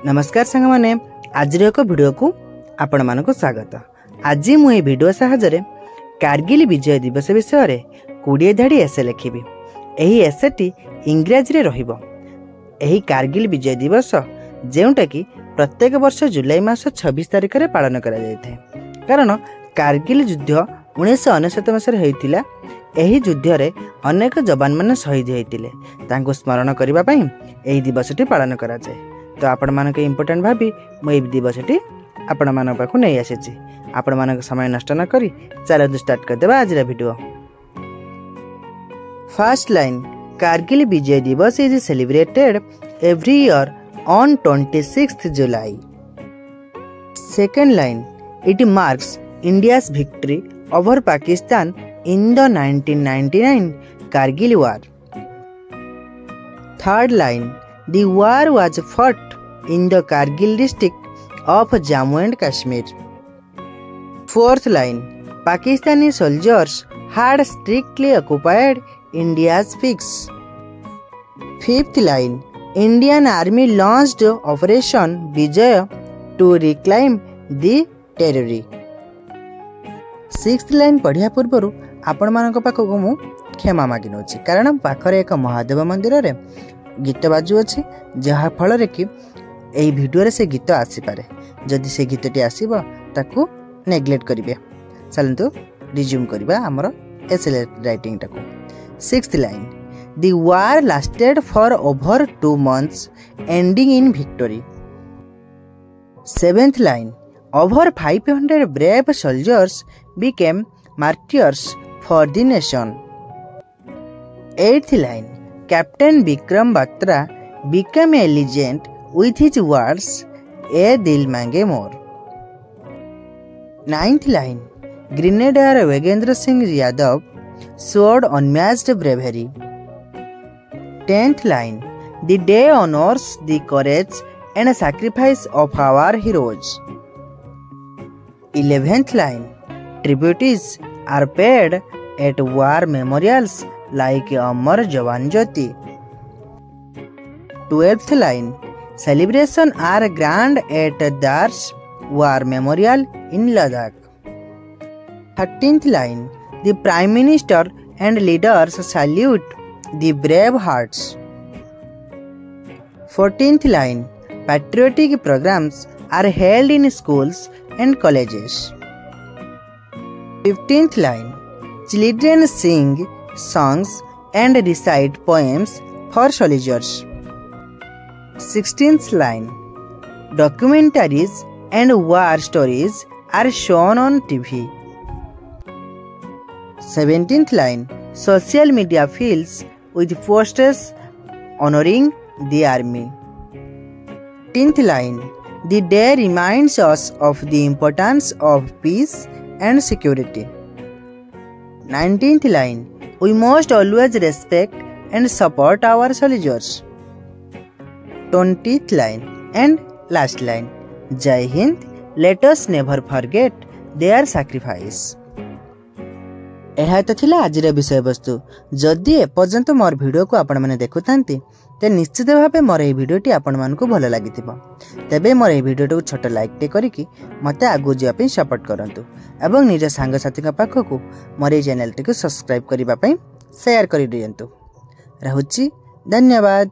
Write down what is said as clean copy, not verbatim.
नमस्कार सांग माने आज एक वीडियो को आपण मानक स्वागत। आज मुझे वीडियो साहाय्य कारगिल विजय दिवस विषय रे 20 धाड़ी एसे लिखिबी। एही एसेटी इंग्राजी रे रहिबो। एही कारगिल विजय दिवस जेउटा कि प्रत्येक वर्ष जुलाई मास 26 तारिख रे पालन करा जायथे। कारण कारगिल युद्ध 1969 मसीह होइतिला। एही युद्ध रे अनेक जवान माने शहीद होइतिले। तांको स्मरण करिबा पई एही दिवसटी पालन करा जाय। तो आपण मानक इम्पोर्टेंट भाबी मुझे दिवसटी आपण मान पाखु नहीं आसी। आपण मानक समय नष्ट न करी चलो स्टार्ट कर देबा आज वीडियो। फर्स्ट लाइन, कारगिल विजय दिवस is celebrated every year on 26th July। Second line, it marks India's victory over Pakistan in the 1999 Kargil war। Third line, the war was fought in the Kargil district of Jammu and Kashmir। Fourth line, Pakistani soldiers had strictly occupied India's peaks। Fifth line, Indian army launched Operation Vijay to reclaim the territory। Sixth line पढ़िया पूर्व आपण मानक पाखक मु क्षमा मागि नउछि, कारण पाखरे एक महादेव मंदिर रे गीत बाजू अच्छे, जहा फल रे कि एही वीडियो रे से गीत आसी पारे। जदि से गीतटी आसीबो ताकू नेग्लेक्ट करिवे। चलंतु रिज्यूम करबा हमर एसे राइटिंग टाकू। Sixth line, the war lasted for over 2 months ending in victory. Seventh line, over 500 brave soldiers became martyrs for the nation। Eighth line, Captain Vikram Batra became a legend with his words, "A dil mange more"। Ninth line, Grenadier Wagendra Singh Yadav showed unmatched bravery। 10th line, the day honors the courage and sacrifice of our heroes। 11th line, tributes are paid at war memorials like Amar Jawan Jyoti। 12th line, celebration are grand at Dars War Memorial in Ladakh। 13th line, the Prime Minister and leaders salute the brave hearts। 14th line, patriotic programs are held in schools and colleges। 15th line, children sing songs and recite poems for soldiers। 16th line, documentaries and war stories are shown on TV। 17th line, social media fills with posters honoring the army। 18th line, the day reminds us of the importance of peace and security। 19th line, we must always respect and support our soldiers। 20th line and last line, Jai Hind, let us never forget their sacrifice। यह तो थिला आज विषय वस्तु। जदि एपर्यंत मोर video को आपण माने देखुथांती ते निश्चित भावे मोर ए वीडियोटी आपण मानकु भल लागिथिबो। तेबे मोर ए वीडियोटी छोट लाइक टे करिकि मते आगु जिया पे सपोर्ट करंतु एवं निज सांग साथी का पाखकु मोर ए चैनल टी को सब्सक्राइब करिबा पई शेयर करि दियंतु। रहउची, धन्यवाद।